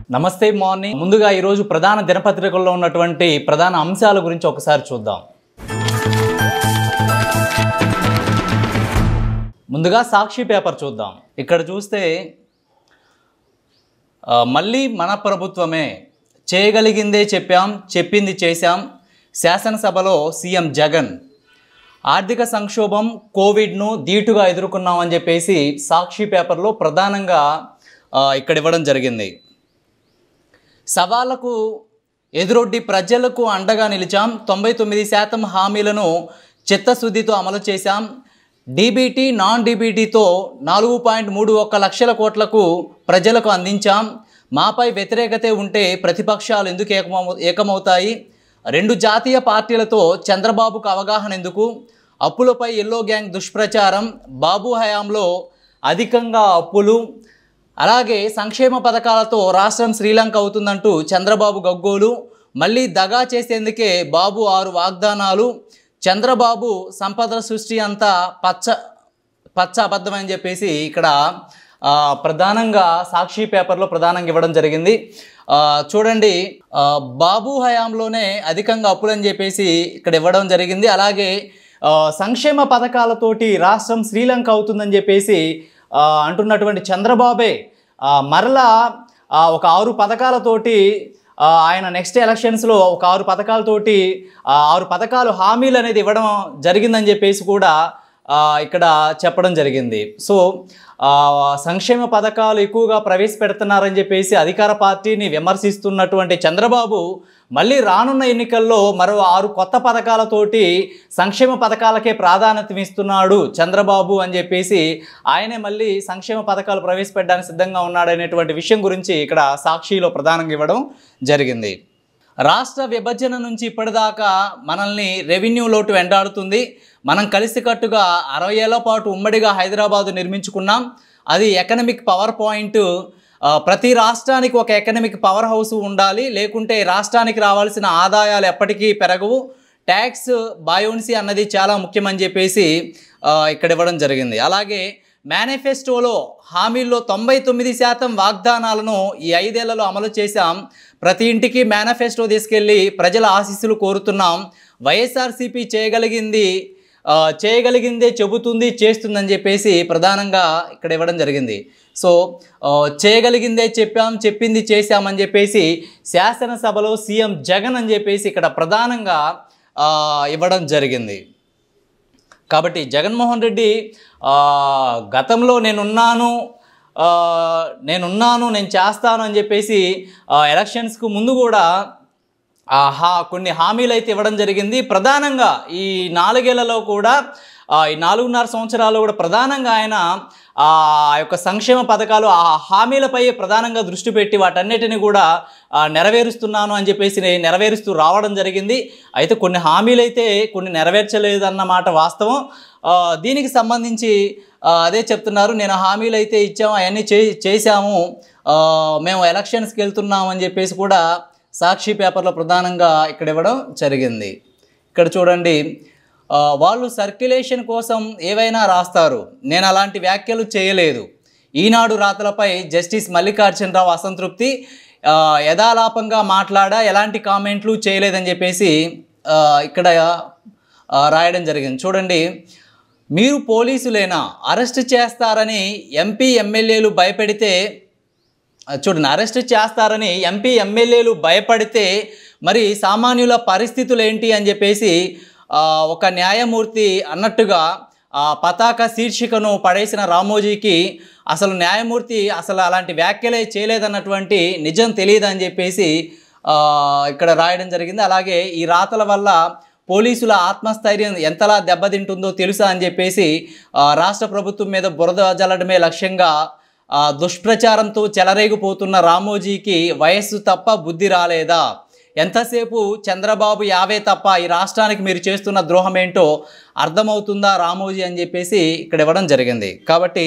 నమస్తే మార్నింగ్. ముందుగా ఈరోజు ప్రధాన దినపత్రికల్లో ఉన్నటువంటి ప్రధాన అంశాల గురించి ఒకసారి చూద్దాం. ముందుగా సాక్షి పేపర్ చూద్దాం. ఇక్కడ చూస్తే మళ్ళీ మన ప్రభుత్వమే, చేయగలిగిందే చెప్పాం, చెప్పింది చేశాం, శాసనసభలో సీఎం జగన్, ఆర్థిక సంక్షోభం కోవిడ్ను ధీటుగా ఎదుర్కొన్నామని చెప్పేసి సాక్షి పేపర్లో ప్రధానంగా ఇక్కడ ఇవ్వడం జరిగింది. సవాళ్లకు ఎదురొడ్డి ప్రజలకు అండగా నిలిచాం, 99% హామీలను చిత్తశుద్ధితో అమలు చేశాం, డీబీటీ నాన్ డీబీటీతో 4.31 లక్షల కోట్లకు ప్రజలకు అందించాం, మాపై వ్యతిరేకతే ఉంటే ప్రతిపక్షాలు ఎందుకు ఏకమవుతాయి, 2 జాతీయ పార్టీలతో చంద్రబాబుకు అవగాహన ఎందుకు, అప్పులపై ఎల్లో గ్యాంగ్ దుష్ప్రచారం, బాబు హయాంలో అధికంగా అప్పులు, అలాగే సంక్షేమ పథకాలతో రాష్ట్రం శ్రీలంక అవుతుందంటూ చంద్రబాబు గగ్గోలు, మళ్ళీ దగా చేసేందుకే బాబు 6 వాగ్దానాలు, చంద్రబాబు సంపద సృష్టి అంతా పచ్చ అబద్ధమని చెప్పేసి ఇక్కడ ప్రధానంగా సాక్షి పేపర్లో ప్రధానంగా ఇవ్వడం జరిగింది. చూడండి, బాబు హయాంలోనే అధికంగా అప్పులని చెప్పేసి ఇక్కడ ఇవ్వడం జరిగింది. అలాగే సంక్షేమ పథకాలతోటి రాష్ట్రం శ్రీలంక అవుతుందని చెప్పేసి అంటున్నటువంటి చంద్రబాబే మరలా ఒక 6 పథకాలతోటి ఆయన నెక్స్ట్ ఎలక్షన్స్లో ఒక 6 పథకాలతోటి 6 పథకాలు హామీలు అనేది ఇవ్వడం జరిగిందని చెప్పేసి కూడా ఇక్కడ చెప్పడం జరిగింది. సో సంక్షేమ పథకాలు ఎక్కువగా ప్రవేశపెడుతున్నారని చెప్పేసి అధికార పార్టీని విమర్శిస్తున్నటువంటి చంద్రబాబు మళ్ళీ రానున్న ఎన్నికల్లో మరో 6 కొత్త పథకాలతోటి సంక్షేమ పథకాలకే ప్రాధాన్యత ఇస్తున్నాడు చంద్రబాబు అని చెప్పేసి ఆయనే మళ్ళీ సంక్షేమ పథకాలు ప్రవేశపెట్టడానికి సిద్ధంగా ఉన్నాడనేటువంటి విషయం గురించి ఇక్కడ సాక్షిలో ప్రధానంగా ఇవ్వడం జరిగింది. రాష్ట్ర విభజన నుంచి ఇప్పటిదాకా మనల్ని రెవెన్యూ లోటు వెంటాడుతుంది. మనం కలిసికట్టుగా 60 ఏళ్ల పాటు ఉమ్మడిగా హైదరాబాదు నిర్మించుకున్నాం. అది ఎకనమిక్ పవర్ పాయింట్. ప్రతి రాష్ట్రానికి ఒక ఎకనమిక్ పవర్ హౌస్ ఉండాలి, లేకుంటే రాష్ట్రానికి రావాల్సిన ఆదాయాలు ఎప్పటికీ పెరగవు. ట్యాక్స్ బయోన్సీ అన్నది చాలా ముఖ్యమని చెప్పేసి ఇక్కడ ఇవ్వడం జరిగింది. అలాగే మేనిఫెస్టోలో హామీల్లో 99% వాగ్దానాలను ఈ 5 ఏళ్లలో అమలు చేశాం. ప్రతి ఇంటికి మేనిఫెస్టో తీసుకెళ్ళి ప్రజల ఆశీస్సులు కోరుతున్నాం. వైఎస్ఆర్సీపీ చేయగలిగిందే చెబుతుంది, చేస్తుందని చెప్పేసి ప్రధానంగా ఇక్కడ ఇవ్వడం జరిగింది. సో చేయగలిగిందే చెప్పాం, చెప్పింది చేశామని చెప్పేసి శాసనసభలో సీఎం జగన్ అని చెప్పేసి ఇక్కడ ప్రధానంగా ఇవ్వడం జరిగింది. కాబట్టి జగన్మోహన్ రెడ్డి గతంలో నేనున్నాను, నేను చేస్తాను అని చెప్పేసి ఎలక్షన్స్కు ముందు కూడా కొన్ని హామీలు అయితే ఇవ్వడం జరిగింది. ప్రధానంగా ఈ 4 ఏళ్లలో కూడా ఈ 4.5 సంవత్సరాలు కూడా ప్రధానంగా ఆయన ఆ యొక్క సంక్షేమ పథకాలు ఆ హామీలపై ప్రధానంగా దృష్టి పెట్టి వాటన్నిటిని కూడా నెరవేరుస్తున్నాను అని చెప్పేసి నెరవేరుస్తూ రావడం జరిగింది. అయితే కొన్ని హామీలు అయితే కొన్ని నెరవేర్చలేదన్నమాట వాస్తవం. దీనికి సంబంధించి అదే చెప్తున్నారు, నేను హామీలు అయితే ఇచ్చాము, అవన్నీ చేశాము, మేము ఎలక్షన్స్కి వెళ్తున్నాము అని చెప్పేసి కూడా సాక్షి పేపర్లో ప్రధానంగా ఇక్కడ ఇవ్వడం జరిగింది. ఇక్కడ చూడండి, వాళ్ళు సర్క్యులేషన్ కోసం ఏవైనా రాస్తారు, నేను అలాంటి వ్యాఖ్యలు చేయలేదు. ఈనాడు రాతలపై జస్టిస్ మల్లికార్జునరావు అసంతృప్తి, యథాలాపంగా మాట్లాడా, ఎలాంటి కామెంట్లు చేయలేదని చెప్పేసి ఇక్కడ రాయడం జరిగింది. చూడండి, మీరు పోలీసులేనా, అరెస్ట్ చేస్తారని ఎంపీ ఎమ్మెల్యేలు భయపెడితే, చూడండి, అరెస్ట్ చేస్తారని ఎంపీ ఎమ్మెల్యేలు భయపడితే మరి సామాన్యుల పరిస్థితులు ఏంటి అని చెప్పేసి ఒక న్యాయమూర్తి అన్నట్టుగా పతాక శీర్షికను పడేసిన రామోజీకి అసలు న్యాయమూర్తి అసలు అలాంటి వ్యాఖ్యలే చేయలేదన్నటువంటి నిజం తెలియదని చెప్పేసి ఇక్కడ రాయడం జరిగింది. అలాగే ఈ రాతల వల్ల పోలీసుల ఆత్మస్థైర్యం ఎంతలా దెబ్బతింటుందో తెలుసా అని చెప్పేసి రాష్ట్ర ప్రభుత్వం మీద బురద జల్లడమే లక్ష్యంగా దుష్ప్రచారంతో చెలరేగిపోతున్న రామోజీకి వయస్సు తప్ప బుద్ధి రాలేదా, ఎంతసేపు చంద్రబాబు యావే తప్ప ఈ రాష్ట్రానికి మీరు చేస్తున్న ద్రోహం ఏంటో అర్థమవుతుందా రామోజీ అని చెప్పేసి ఇక్కడ ఇవ్వడం జరిగింది. కాబట్టి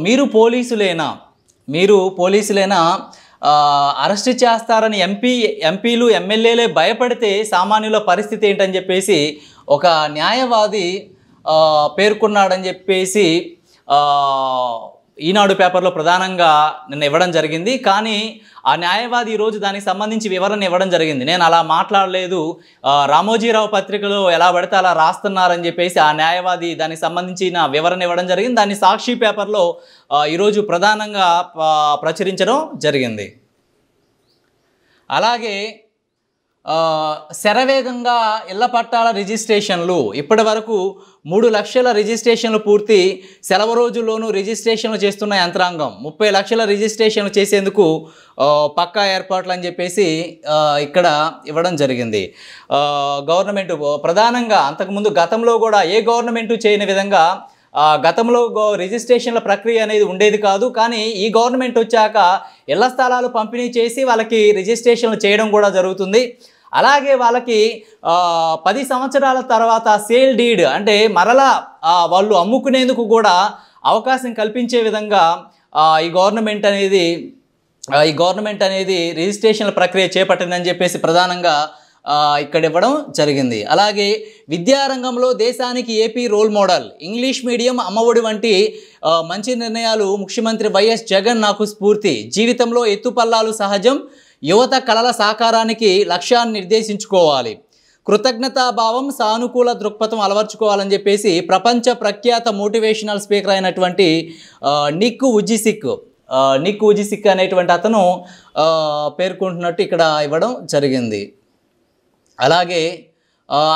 మీరు పోలీసులేనా అరెస్ట్ చేస్తారని ఎంపీలు ఎమ్మెల్యేలే భయపడితే సామాన్యుల పరిస్థితి ఏంటని చెప్పేసి ఒక న్యాయవాది పేర్కొన్నాడని చెప్పేసి ఈనాడు పేపర్లో ప్రధానంగా నిన్న ఇవ్వడం జరిగింది. కానీ ఆ న్యాయవాది ఈరోజు దానికి సంబంధించి వివరణ ఇవ్వడం జరిగింది. నేను అలా మాట్లాడలేదు, రామోజీరావు పత్రికలో ఎలా పడితే అలా రాస్తున్నారని చెప్పేసి ఆ న్యాయవాది దానికి సంబంధించిన వివరణ ఇవ్వడం జరిగింది. దాన్ని సాక్షి పేపర్లో ఈరోజు ప్రధానంగా ప్రచురించడం జరిగింది. అలాగే శరవేగంగా ఇళ్ల పట్టాల రిజిస్ట్రేషన్లు ఇప్పటి వరకు 3 లక్షల రిజిస్ట్రేషన్లు పూర్తి, సెలవు రోజుల్లోనూ రిజిస్ట్రేషన్లు చేస్తున్న యంత్రాంగం 30 లక్షల రిజిస్ట్రేషన్లు చేసేందుకు పక్కా ఏర్పాట్లు అని చెప్పేసి ఇక్కడ ఇవ్వడం జరిగింది. గవర్నమెంట్ ప్రధానంగా అంతకుముందు గతంలో కూడా ఏ గవర్నమెంటు చేయని విధంగా గతంలో రిజిస్ట్రేషన్ల ప్రక్రియ అనేది ఉండేది కాదు. కానీ ఈ గవర్నమెంట్ వచ్చాక ఇళ్ల స్థలాలు పంపిణీ చేసి వాళ్ళకి రిజిస్ట్రేషన్లు చేయడం కూడా జరుగుతుంది. అలాగే వాళ్ళకి 10 సంవత్సరాల తర్వాత సేల్ డీడ్ అంటే మరలా వాళ్ళు అమ్ముకునేందుకు కూడా అవకాశం కల్పించే విధంగా ఈ గవర్నమెంట్ అనేది రిజిస్ట్రేషన్ల ప్రక్రియ చేపట్టిందని చెప్పేసి ప్రధానంగా ఇక్కడ ఇవ్వడం జరిగింది. అలాగే విద్యారంగంలో దేశానికి AP role model, English medium, Amma Vodi వంటి మంచి నిర్ణయాలు ముఖ్యమంత్రి వైఎస్ జగన్ నాకు స్ఫూర్తి, జీవితంలో ఎత్తుపల్లాలు సహజం, యువత కళల సాకారానికి లక్ష్యాన్ని నిర్దేశించుకోవాలి, కృతజ్ఞతాభావం, సానుకూల దృక్పథం అలవర్చుకోవాలని చెప్పేసి ప్రపంచ ప్రఖ్యాత మోటివేషనల్ స్పీకర్ అయినటువంటి నిక్ ఉజిసిక్ అనేటువంటి అతను పేర్కొంటున్నట్టు ఇక్కడ ఇవ్వడం జరిగింది. అలాగే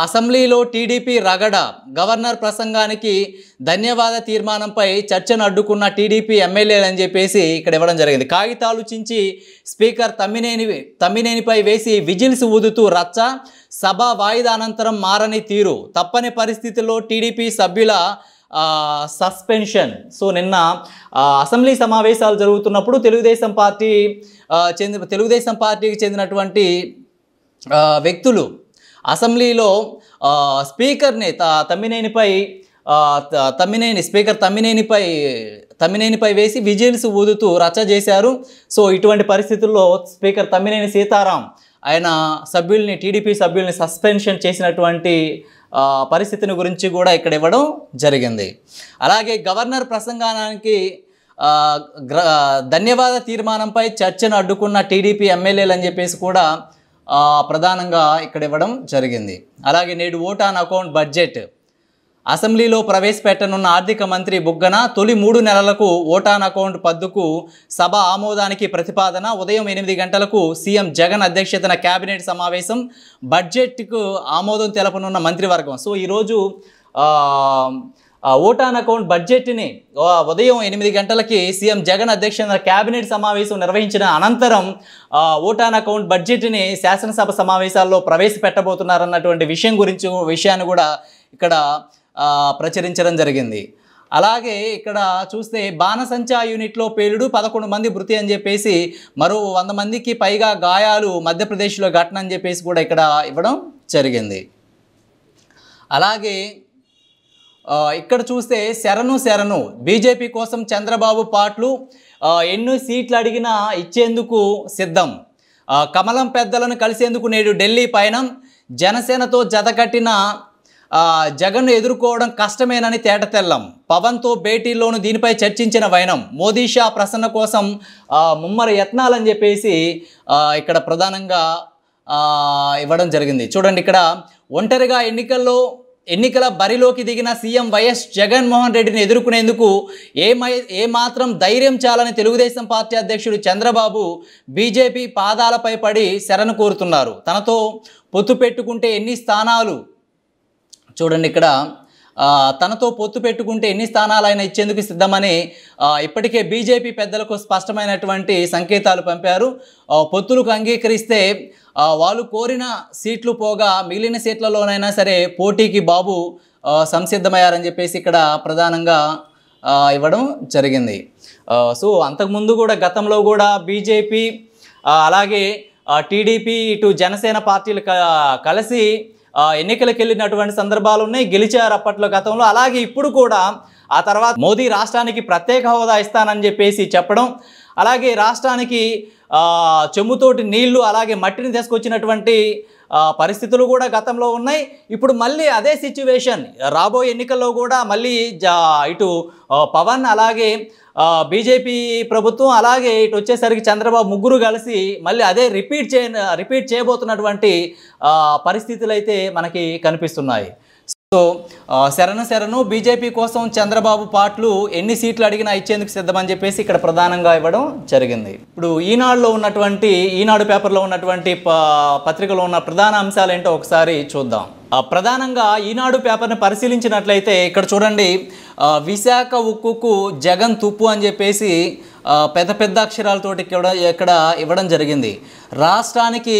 అసెంబ్లీలో టీడీపీ రగడ, గవర్నర్ ప్రసంగానికి ధన్యవాద తీర్మానంపై చర్చను అడ్డుకున్న టీడీపీ ఎమ్మెల్యేలు అని చెప్పేసి ఇక్కడ ఇవ్వడం జరిగింది. కాగితాలు చించి స్పీకర్ తమ్మినేనిపై వేసి విజిల్స్ ఊదుతూ రచ్చ, సభ వాయిదా అనంతరం మారని తీరు, తప్పని పరిస్థితుల్లో టీడీపీ సభ్యుల సస్పెన్షన్. సో నిన్న అసెంబ్లీ సమావేశాలు జరుగుతున్నప్పుడు తెలుగుదేశం పార్టీకి చెందినటువంటి వ్యక్తులు అసెంబ్లీలో స్పీకర్ని తమ్మినేనిపై వేసి విజిల్స్ ఊదుతూ రచ్చ చేశారు. సో ఇటువంటి పరిస్థితుల్లో స్పీకర్ తమ్మినేని సీతారాం ఆయన టీడీపీ సభ్యుల్ని సస్పెన్షన్ చేసినటువంటి పరిస్థితిని గురించి కూడా ఇక్కడ ఇవ్వడం జరిగింది. అలాగే గవర్నర్ ప్రసంగానికి ధన్యవాద తీర్మానంపై చర్చను అడ్డుకున్న టీడీపీ ఎమ్మెల్యేలు అని చెప్పేసి కూడా ప్రధానంగా ఇక్కడ ఇవ్వడం జరిగింది. అలాగే నేడు ఓట్ ఆన్ అకౌంట్ బడ్జెట్ అసెంబ్లీలో ప్రవేశపెట్టనున్న ఆర్థిక మంత్రి బుగ్గన, తొలి 3 నెలలకు ఓట్ ఆన్ అకౌంట్ పద్దుకు సభ ఆమోదానికి ప్రతిపాదన, ఉదయం 8 గంటలకు సీఎం జగన్ అధ్యక్షతన కేబినెట్ సమావేశం, బడ్జెట్కు ఆమోదం తెలపనున్న మంత్రివర్గం. సో ఈరోజు ఓట్ ఆన్ అకౌంట్ బడ్జెట్ని ఉదయం 8 గంటలకి సీఎం జగన్ అధ్యక్షతన కేబినెట్ సమావేశం నిర్వహించిన అనంతరం ఓట్ ఆన్ అకౌంట్ బడ్జెట్ని శాసనసభ సమావేశాల్లో ప్రవేశపెట్టబోతున్నారన్నటువంటి విషయాన్ని కూడా ఇక్కడ ప్రచురించడం జరిగింది. అలాగే ఇక్కడ చూస్తే బాణసంచా యూనిట్లో పేలుడు, 11 మంది మృతి అని చెప్పేసి, మరో 100 మందికి పైగా గాయాలు మధ్యప్రదేశ్లో ఘటన అని చెప్పేసి కూడా ఇక్కడ ఇవ్వడం జరిగింది. అలాగే ఇక్కడ చూస్తే శరణు బీజేపీ కోసం చంద్రబాబు పాట్లు, ఎన్ని సీట్లు అడిగినా ఇచ్చేందుకు సిద్ధం, కమలం పెద్దలను కలిసేందుకు నేడు ఢిల్లీ పయనం, జనసేనతో జతకట్టిన జగన్ను ఎదుర్కోవడం కష్టమేనని తేటతెల్లం, పవన్తో భేటీల్లోనూ దీనిపై చర్చించిన వైనం, మోదీ షా ప్రసన్న కోసం ముమ్మర యత్నాలని చెప్పేసి ఇక్కడ ప్రధానంగా ఇవ్వడం జరిగింది. చూడండి, ఇక్కడ ఒంటరిగా ఎన్నికల బరిలోకి దిగిన సీఎం వైఎస్ జగన్మోహన్ రెడ్డిని ఎదుర్కొనేందుకు ఏమాత్రం ధైర్యం చాలని తెలుగుదేశం పార్టీ అధ్యక్షుడు చంద్రబాబు బీజేపీ పాదాలపై పడి శరణు కోరుతున్నారు. తనతో పొత్తు పెట్టుకుంటే ఎన్ని స్థానాలు చూడండి, ఇక్కడ తనతో పొత్తు పెట్టుకుంటే ఎన్ని స్థానాలైనా ఇచ్చేందుకు సిద్ధమని ఇప్పటికే బీజేపీ పెద్దలకు స్పష్టమైనటువంటి సంకేతాలు పంపారు. పొత్తులకు అంగీకరిస్తే వాళ్ళు కోరిన సీట్లు పోగా మిగిలిన సీట్లలోనైనా సరే పోటీకి బాబు సంసిద్ధమయ్యారని చెప్పేసి ఇక్కడ ప్రధానంగా ఇవ్వడం జరిగింది. సో అంతకుముందు కూడా గతంలో కూడా బీజేపీ అలాగే టీడీపీ ఇటు జనసేన పార్టీలు కలిసి ఎన్నికలకు వెళ్ళినటువంటి సందర్భాలు ఉన్నాయి, గెలిచారు అప్పట్లో గతంలో. అలాగే ఇప్పుడు కూడా ఆ తర్వాత మోదీ రాష్ట్రానికి ప్రత్యేక హోదా ఇస్తానని చెప్పేసి చెప్పడం, అలాగే రాష్ట్రానికి చెమ్ముతోటి నీళ్లు అలాగే మట్టిని తీసుకొచ్చినటువంటి పరిస్థితులు కూడా గతంలో ఉన్నాయి. ఇప్పుడు మళ్ళీ అదే సిచ్యువేషన్ రాబోయే ఎన్నికల్లో కూడా మళ్ళీ ఇటు పవన్ అలాగే బీజేపీ ప్రభుత్వం అలాగే ఇటు వచ్చేసరికి చంద్రబాబు ముగ్గురు కలిసి మళ్ళీ అదే రిపీట్ చేయబోతున్నటువంటి పరిస్థితులు అయితే మనకి కనిపిస్తున్నాయి. సో శరణు బీజేపీ కోసం చంద్రబాబు పార్టీలు ఎన్ని సీట్లు అడిగినా ఇచ్చేందుకు సిద్ధమని చెప్పేసి ఇక్కడ ప్రధానంగా ఇవ్వడం జరిగింది. ఇప్పుడు ఈనాడు పేపర్లో ఉన్నటువంటి పత్రికలో ఉన్న ప్రధాన అంశాలు ఏంటో ఒకసారి చూద్దాం. ప్రధానంగా ఈనాడు పేపర్ని పరిశీలించినట్లయితే ఇక్కడ చూడండి, విశాఖ ఉక్కుకు జగన్ తుప్పు అని చెప్పేసి పెద్ద పెద్ద అక్షరాలతోటి ఇక్కడ ఇవ్వడం జరిగింది. రాష్ట్రానికి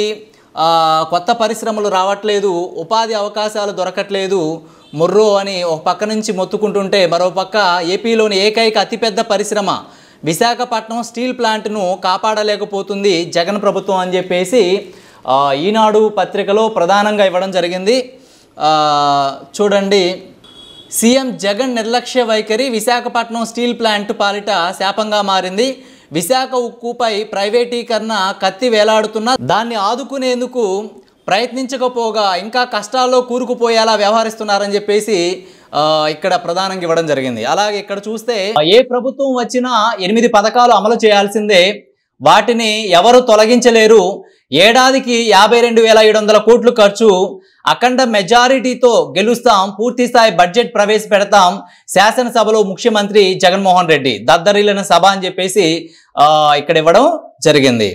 కొత్త పరిశ్రమలు రావట్లేదు, ఉపాధి అవకాశాలు దొరకట్లేదు మొర్రో అని ఒక పక్క నుంచి మొత్తుకుంటుంటే, మరో పక్క ఏపీలోని ఏకైక అతిపెద్ద పరిశ్రమ విశాఖపట్నం స్టీల్ ప్లాంట్ను కాపాడలేకపోతుంది జగన్ ప్రభుత్వం అని చెప్పేసి ఈనాడు పత్రికలో ప్రధానంగా ఇవ్వడం జరిగింది. చూడండి, సీఎం జగన్ నిర్లక్ష్య వైఖరి విశాఖపట్నం స్టీల్ ప్లాంట్ పాలిట శాపంగా మారింది. విశాఖ ఉక్కుపై ప్రైవేటీకరణ కత్తి వేలాడుతున్నా దాన్ని ఆదుకునేందుకు ప్రయత్నించకపోగా ఇంకా కష్టాల్లో కూరుకుపోయేలా వ్యవహరిస్తున్నారని చెప్పేసి ఇక్కడ ప్రధానంగా ఇవ్వడం జరిగింది. అలాగే ఇక్కడ చూస్తే ఏ ప్రభుత్వం వచ్చినా 8 పథకాలు అమలు చేయాల్సిందే, వాటిని ఎవరు తొలగించలేరు, ఏడాదికి 52,700 కోట్లు ఖర్చు, అఖండ మెజారిటీతో గెలుస్తాం, పూర్తిస్థాయి బడ్జెట్ ప్రవేశపెడతాం, శాసనసభలో ముఖ్యమంత్రి జగన్మోహన్ రెడ్డి దద్దరిల్లిన సభ అని చెప్పేసి ఇక్కడ ఇవ్వడం జరిగింది.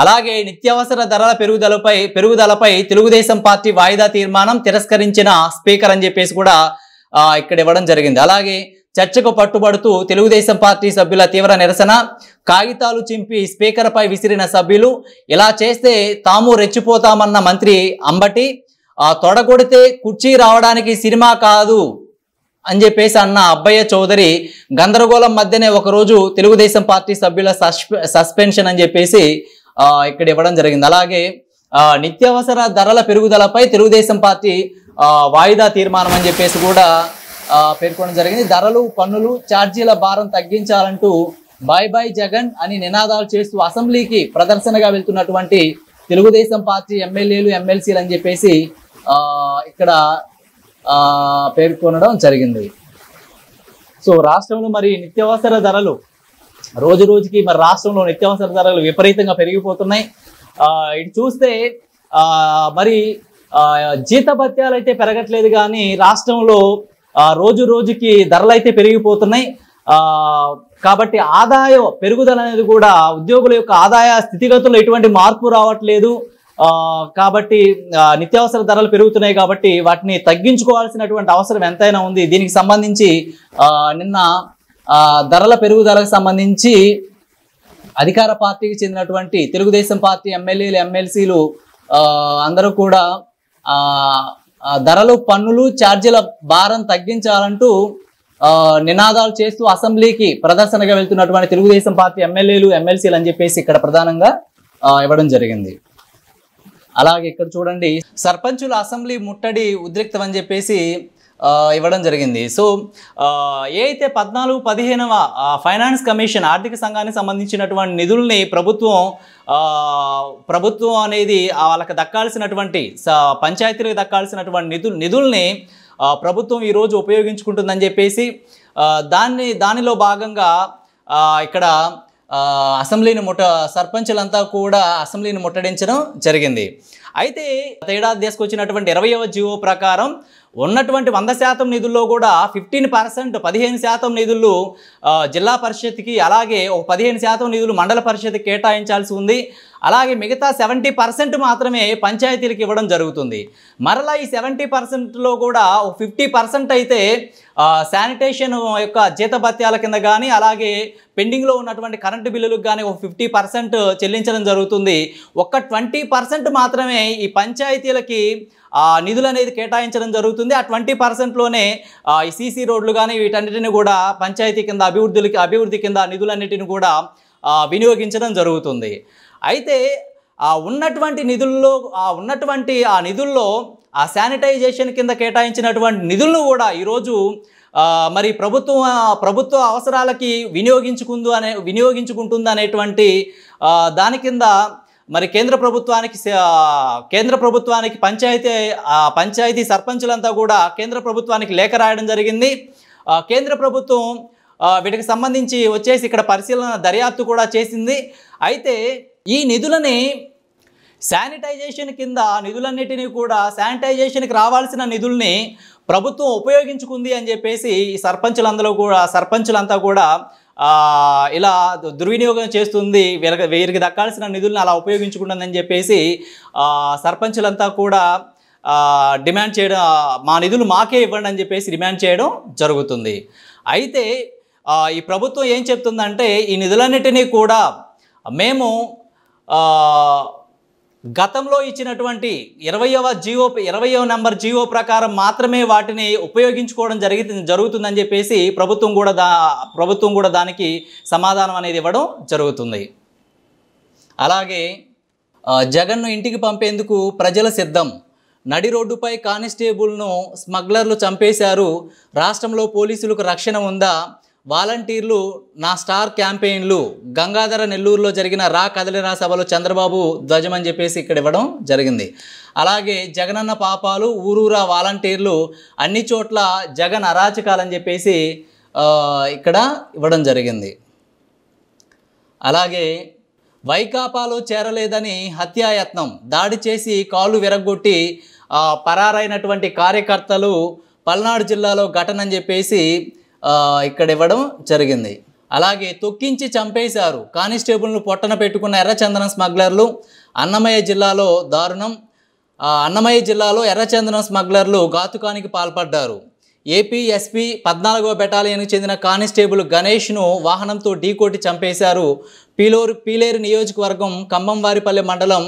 అలాగే నిత్యావసర ధరల పెరుగుదలపై తెలుగుదేశం పార్టీ వాయిదా తీర్మానం తిరస్కరించిన స్పీకర్ అని చెప్పేసి కూడా ఇక్కడ ఇవ్వడం జరిగింది. అలాగే చర్చకు పట్టుబడుతూ తెలుగుదేశం పార్టీ సభ్యుల తీవ్ర నిరసన, కాగితాలు చింపి స్పీకర్పై విసిరిన సభ్యులు, ఇలా చేస్తే తాము రెచ్చిపోతామన్న మంత్రి అంబటి, తొడగొడితే కుర్చీ రావడానికి సినిమా కాదు అని చెప్పేసి అన్న అబ్బయ్య చౌదరి, గందరగోళం మధ్యనే ఒకరోజు తెలుగుదేశం పార్టీ సభ్యుల సస్పెన్షన్ అని చెప్పేసి ఇక్కడ ఇవ్వడం జరిగింది. అలాగే నిత్యావసర ధరల పెరుగుదలపై తెలుగుదేశం పార్టీ వాయిదా తీర్మానం అని చెప్పేసి కూడా పేర్కొనడం జరిగింది. ధరలు, పన్నులు, ఛార్జీల భారం తగ్గించాలంటూ బై బై జగన్ అని నినాదాలు చేస్తూ అసెంబ్లీకి ప్రదర్శనగా వెళ్తున్నటువంటి తెలుగుదేశం పార్టీ ఎమ్మెల్యేలు, ఎమ్మెల్సీలు అని చెప్పేసి ఇక్కడ పేర్కొనడం జరిగింది. సో రాష్ట్రంలో మరి నిత్యావసర ధరలు రోజు రోజుకి మరి రాష్ట్రంలో నిత్యావసర ధరలు విపరీతంగా పెరిగిపోతున్నాయి. ఇటు చూస్తే మరి జీతభత్యాలు అయితే పెరగట్లేదు, కానీ రాష్ట్రంలో రోజు రోజుకి ధరలు అయితే పెరిగిపోతున్నాయి. కాబట్టి ఆదాయ పెరుగుదల అనేది కూడా ఉద్యోగుల యొక్క ఆదాయ స్థితిగతుల్లో ఎటువంటి మార్పు రావట్లేదు. కాబట్టి నిత్యావసర ధరలు పెరుగుతున్నాయి కాబట్టి వాటిని తగ్గించుకోవాల్సినటువంటి అవసరం ఎంతైనా ఉంది. దీనికి సంబంధించి నిన్న ధరల పెరుగుదలకు సంబంధించి అధికార పార్టీకి చెందినటువంటి తెలుగుదేశం పార్టీ ఎమ్మెల్యేలు, ఎమ్మెల్సీలు అందరూ కూడా ధరలు, పన్నులు, ఛార్జీల భారం తగ్గించాలంటూ నినాదాలు చేస్తూ అసెంబ్లీకి ప్రదర్శనగా వెళ్తున్నటువంటి తెలుగుదేశం పార్టీ ఎమ్మెల్యేలు, ఎమ్మెల్సీలు అని చెప్పేసి ఇక్కడ ప్రధానంగా ఇవ్వడం జరిగింది. అలాగే ఇక్కడ చూడండి, సర్పంచుల అసెంబ్లీ ముట్టడి ఉద్రిక్తం అని చెప్పేసి ఇవ్వడం జరిగింది. సో అయితే 14-15వ ఫైనాన్స్ కమిషన్ ఆర్థిక సంఘానికి సంబంధించినటువంటి నిధుల్ని ప్రభుత్వం అనేది వాళ్ళకి దక్కాల్సినటువంటి పంచాయతీలకు దక్కాల్సినటువంటి నిధుల్ని ప్రభుత్వం ఈరోజు ఉపయోగించుకుంటుందని చెప్పేసి దానిలో భాగంగా ఇక్కడ సర్పంచులంతా కూడా అసెంబ్లీని ముట్టడించడం జరిగింది. అయితే ఏడాది తీసుకొచ్చినటువంటి 20వ జీవో ప్రకారం ఉన్నటువంటి 100% నిధుల్లో కూడా 15% నిధులు జిల్లా పరిషత్కి, అలాగే ఒక 15% నిధులు మండల పరిషత్కి కేటాయించాల్సి ఉంది. అలాగే మిగతా 70% మాత్రమే పంచాయతీలకు ఇవ్వడం జరుగుతుంది. మరలా ఈ 70%లో కూడా 50% అయితే శానిటేషన్ యొక్క జీతభత్యాల కింద కానీ, అలాగే పెండింగ్లో ఉన్నటువంటి కరెంటు బిల్లులకు కానీ ఒక 50% చెల్లించడం జరుగుతుంది. ఒక్క 20% మాత్రమే ఈ పంచాయతీలకి నిధులు అనేది కేటాయించడం జరుగుతుంది. ఆ 20%లోనే ఈ సీసీ రోడ్లు కానీ వీటన్నిటిని కూడా పంచాయతీ కింద అభివృద్ధి కింద నిధులన్నిటిని కూడా వినియోగించడం జరుగుతుంది. అయితే ఉన్నటువంటి నిధుల్లో ఆ శానిటైజేషన్ కింద కేటాయించినటువంటి నిధులను కూడా ఈరోజు మరి ప్రభుత్వ అవసరాలకి వినియోగించుకుంటుంది అనేటువంటి దాని కింద మరి కేంద్ర ప్రభుత్వానికి పంచాయతీ సర్పంచులంతా కూడా కేంద్ర ప్రభుత్వానికి లేఖ రాయడం జరిగింది. కేంద్ర ప్రభుత్వం వీటికి సంబంధించి వచ్చేసి ఇక్కడ పరిశీలన దర్యాప్తు కూడా చేసింది. అయితే ఈ నిధులని శానిటైజేషన్ కింద నిధులన్నిటినీ కూడా శానిటైజేషన్కి రావాల్సిన నిధుల్ని ప్రభుత్వం ఉపయోగించుకుంది అని చెప్పేసి ఈ సర్పంచులంతా కూడా ఇలా దుర్వినియోగం చేస్తుంది, వీరికి దక్కాల్సిన నిధులను అలా ఉపయోగించుకుంటుందని చెప్పేసి సర్పంచులంతా కూడా డిమాండ్ చేయడం, మా నిధులు మాకే ఇవ్వండి అని చెప్పేసి డిమాండ్ చేయడం జరుగుతుంది. అయితే ఈ ప్రభుత్వం ఏం చెప్తుందంటే ఈ నిధులన్నిటినీ కూడా మేము గతంలో ఇచ్చినటువంటి 20వ నెంబర్ జీవో ప్రకారం మాత్రమే వాటిని ఉపయోగించుకోవడం జరుగుతుందని చెప్పేసి ప్రభుత్వం కూడా దానికి సమాధానం అనేది ఇవ్వడం జరుగుతుంది. అలాగే జగన్ను ఇంటికి పంపేందుకు ప్రజల సిద్ధం, నడి రోడ్డుపై కానిస్టేబుల్ను స్మగ్లర్లు చంపేశారు, రాష్ట్రంలో పోలీసులకు రక్షణ ఉందా, వాలంటీర్లు నా స్టార్ క్యాంపెయిన్లు, గంగాధర నెల్లూరులో జరిగిన రా కదలిరా సభలో చంద్రబాబు ధ్వజం అని చెప్పేసి ఇక్కడ ఇవ్వడం జరిగింది. అలాగే జగనన్న పాపాలు, ఊరూరా వాలంటీర్లు, అన్ని చోట్ల జగన్ అరాచకాలని చెప్పేసి ఇక్కడ ఇవ్వడం జరిగింది. అలాగే వైకాపాలో చేరలేదని హత్యాయత్నం, దాడి చేసి కాళ్ళు విరగ్గొట్టి పరారైనటువంటి కార్యకర్తలు పల్నాడు జిల్లాలో ఘటన అని చెప్పేసి ఇక్కడ ఇవ్వడం జరిగింది. అలాగే తొక్కించి చంపేశారు, కానిస్టేబుల్ను పొట్టన పెట్టుకున్న ఎర్రచందనం స్మగ్లర్లు, అన్నమయ్య జిల్లాలో దారుణం. అన్నమయ్య జిల్లాలో ఎర్రచందనం స్మగ్లర్లు ఘాతుకానికి పాల్పడ్డారు. ఏపీ ఎస్పీ 14వ బెటాలియన్కు చెందిన కానిస్టేబుల్ గణేష్ను వాహనంతో ఢీకొట్టి చంపేశారు. పీలేరు నియోజకవర్గం కంభంవారిపల్లి మండలం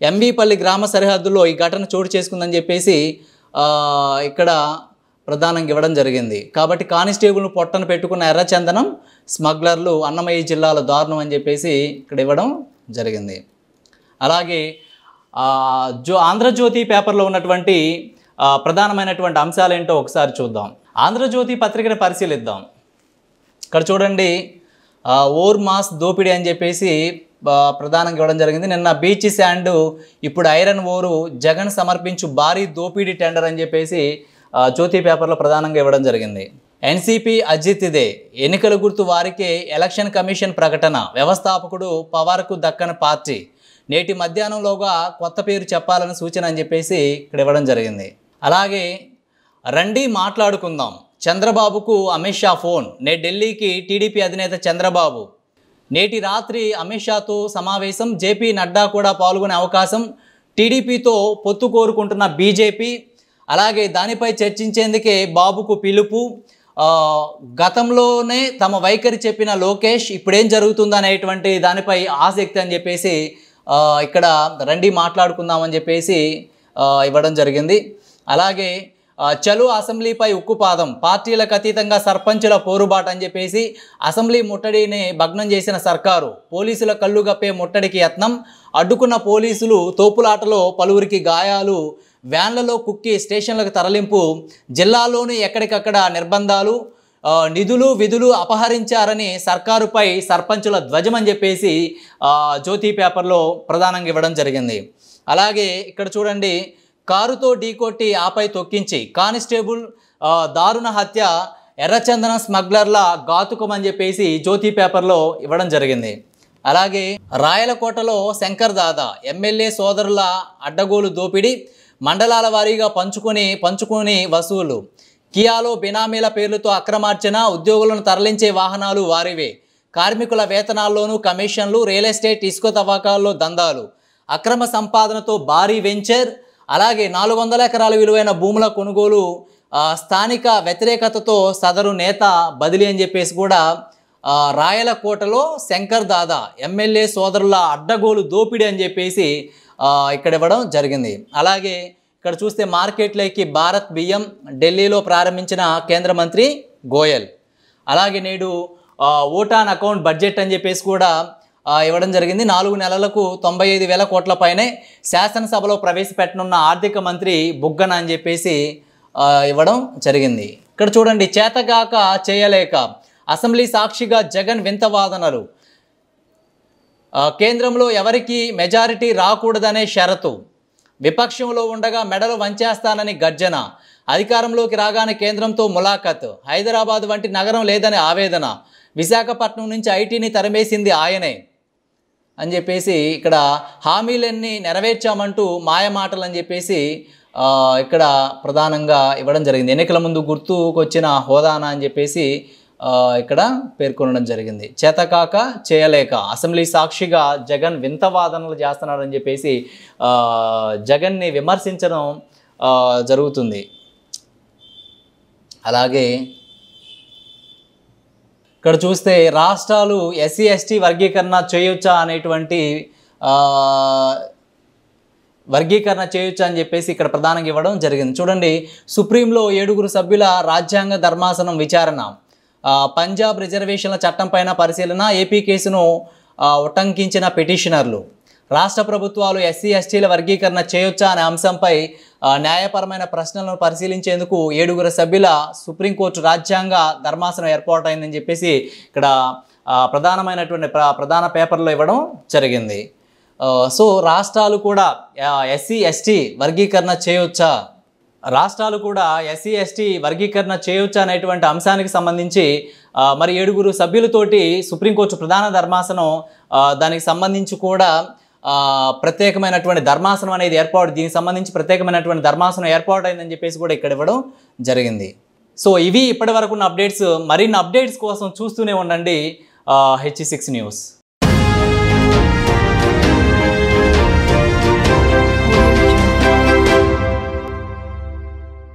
ఎంబీపల్లి గ్రామ సరిహద్దులో ఈ ఘటన చోటు చేసుకుందని చెప్పేసి ఇక్కడ ప్రధానంగా ఇవ్వడం జరిగింది. కాబట్టి కానిస్టేబుల్ను పొట్టను పెట్టుకున్న ఎర్రచందనం స్మగ్లర్లు అన్నమయ్య జిల్లాలో దారుణం అని చెప్పేసి ఇక్కడ ఇవ్వడం జరిగింది. అలాగే ఆంధ్రజ్యోతి పేపర్లో ఉన్నటువంటి ప్రధానమైనటువంటి అంశాలు ఏంటో ఒకసారి చూద్దాం. ఆంధ్రజ్యోతి పత్రికను పరిశీలిద్దాం. ఇక్కడ చూడండి, ఓర్ మాస్ దోపిడీ అని చెప్పేసి ప్రధానంగా ఇవ్వడం జరిగింది. నిన్న బీచ్ శాండ్, ఇప్పుడు ఐరన్ ఓరు, జగన్ సమర్పించు భారీ దోపిడీ టెండర్ అని చెప్పేసి జ్యోతి పేపర్లో ప్రధానంగా ఇవ్వడం జరిగింది. ఎన్సీపీ అజిత్ ఇదే, ఎన్నికల గుర్తు వారికే ఎలక్షన్ కమిషన్ ప్రకటన, వ్యవస్థాపకుడు పవార్కు దక్కని పార్టీ, నేటి మధ్యాహ్నంలోగా కొత్త పేరు చెప్పాలని సూచన అని చెప్పేసి ఇక్కడ ఇవ్వడం జరిగింది. అలాగే రండి మాట్లాడుకుందాం, చంద్రబాబుకు అమిత్ షా ఫోన్, నేటి ఢిల్లీకి టీడీపీ అధినేత చంద్రబాబు, నేటి రాత్రి అమిత్ షాతో సమావేశం, జేపీ నడ్డా కూడా పాల్గొనే అవకాశం, టీడీపీతో పొత్తు కోరుకుంటున్న బీజేపీ, అలాగే దానిపై చర్చించేందుకే బాబుకు పిలుపు, గతంలోనే తమ వైఖరి చెప్పిన లోకేష్ ఇప్పుడేం జరుగుతుంది అనేటువంటి దానిపై ఆసక్తి అని చెప్పేసి ఇక్కడ రండి మాట్లాడుకుందామని చెప్పేసి ఇవ్వడం జరిగింది. అలాగే చలో అసెంబ్లీపై ఉక్కుపాదం, పార్టీలకు అతీతంగా సర్పంచుల పోరుబాటు అని చెప్పేసి అసెంబ్లీ ముట్టడిని భగ్నం చేసిన సర్కారు, పోలీసుల కళ్ళు గప్పే ముట్టడికి యత్నం, అడ్డుకున్న పోలీసులు, తోపులాటలో పలువురికి గాయాలు, వ్యాన్లలో కుక్కి స్టేషన్లకు తరలింపు, జిల్లాలోని ఎక్కడికక్కడ నిర్బంధాలు, నిధులు విధులు అపహరించారని సర్కారుపై సర్పంచుల ధ్వజం అని చెప్పేసి జ్యోతి పేపర్లో ప్రధానంగా ఇవ్వడం జరిగింది. అలాగే ఇక్కడ చూడండి, కారుతో ఢీకొట్టి ఆపై తొక్కించి కానిస్టేబుల్ దారుణ హత్య, ఎర్రచందనం స్మగ్లర్ల ఘాతుకం అని చెప్పేసి జ్యోతి పేపర్లో ఇవ్వడం జరిగింది. అలాగే రాయలకోటలో శంకర్ దాదా, ఎమ్మెల్యే సోదరుల అడ్డగోలు దోపిడీ, మండలాల వారీగా పంచుకొని వసూలు, కియాలో బినామీల పేర్లతో అక్రమార్చన, ఉద్యోగులను తరలించే వాహనాలు వారివే, కార్మికుల వేతనాల్లోనూ కమిషన్లు, రియల్ ఎస్టేట్ ఇసుక తవ్వకాల్లో దందాలు, అక్రమ సంపాదనతో భారీ వెంచర్, అలాగే 400 ఎకరాల విలువైన భూముల కొనుగోలు, స్థానిక వ్యతిరేకతతో సదరు నేత బదిలీ అని చెప్పేసి కూడా రాయలకోటలో శంకర్ దాదా, ఎమ్మెల్యే సోదరుల అడ్డగోలు దోపిడీ అని చెప్పేసి ఇక్కడ ఇవ్వడం జరిగింది. అలాగే ఇక్కడ చూస్తే మార్కెట్లోకి భారత్ బియ్యం, ఢిల్లీలో ప్రారంభించిన కేంద్ర మంత్రి గోయల్. అలాగే నేడు ఓటాన్ అకౌంట్ బడ్జెట్ అని చెప్పేసి కూడా ఇవ్వడం జరిగింది. 4 నెలలకు 95,000 కోట్ల పైనే శాసనసభలో ప్రవేశపెట్టనున్న ఆర్థిక మంత్రి బుగ్గన అని చెప్పేసి ఇవ్వడం జరిగింది. ఇక్కడ చూడండి, చేతగాక చేయలేక అసెంబ్లీ సాక్షిగా జగన్ వింత వాదనలు, కేంద్రంలో ఎవరికి మెజారిటీ రాకూడదనే షరతు, విపక్షంలో ఉండగా మెడలు వంచేస్తానని గర్జన, అధికారంలోకి రాగానే కేంద్రంతో ములాఖత్, హైదరాబాద్ వంటి నగరం లేదని ఆవేదన, విశాఖపట్నం నుంచి ఐటీని తరిమేసింది ఆయనే అని చెప్పేసి ఇక్కడ హామీలన్నీ నెరవేర్చామంటూ మాయమాటలు అని చెప్పేసి ఇక్కడ ప్రధానంగా ఇవ్వడం జరిగింది. ఎన్నికల ముందు గుర్తుకొచ్చిన హోదానా అని చెప్పేసి ఇక్కడ పేర్కొనడం జరిగింది. చేతకాక చేయలేక అసెంబ్లీ సాక్షిగా జగన్ వింత వాదనలు చేస్తున్నారని చెప్పేసి జగన్ని విమర్శించడం జరుగుతుంది. అలాగే ఇక్కడ చూస్తే రాష్ట్రాలు ఎస్సీ ఎస్టీ వర్గీకరణ చేయొచ్చా అనేటువంటి వర్గీకరణ చేయొచ్చా అని చెప్పేసి ఇక్కడ ప్రధానంగా ఇవ్వడం జరిగింది. చూడండి, సుప్రీంలో 7 సభ్యుల రాజ్యాంగ ధర్మాసనం విచారణ, పంజాబ్ రిజర్వేషన్ల చట్టం పైన పరిశీలన, ఏపీ కేసును ఉటంకించిన పిటిషనర్లు, రాష్ట్ర ప్రభుత్వాలు ఎస్సీ ఎస్టీల వర్గీకరణ చేయొచ్చా అనే అంశంపై న్యాయపరమైన ప్రశ్నలను పరిశీలించేందుకు 7 సభ్యుల సుప్రీంకోర్టు రాజ్యాంగ ధర్మాసనం ఏర్పాటైందని చెప్పేసి ఇక్కడ ప్రధానమైనటువంటి ప్రధాన పేపర్లో ఇవ్వడం జరిగింది. సో రాష్ట్రాలు కూడా ఎస్సీ ఎస్టీ వర్గీకరణ చేయొచ్చా, రాష్ట్రాలు కూడా ఎస్సీ ఎస్టీ వర్గీకరణ చేయొచ్చా అనేటువంటి అంశానికి సంబంధించి మరి 7 సభ్యులతోటి సుప్రీంకోర్టు ప్రధాన ధర్మాసనం దానికి సంబంధించి కూడా ప్రత్యేకమైనటువంటి ధర్మాసనం అనేది దీనికి సంబంధించి ప్రత్యేకమైనటువంటి ధర్మాసనం ఏర్పాటైందని చెప్పేసి కూడా ఇక్కడ ఇవ్వడం జరిగింది. సో ఇవి ఇప్పటి వరకు ఉన్న అప్డేట్స్. మరిన్ని అప్డేట్స్ కోసం చూస్తూనే ఉండండి H6 న్యూస్.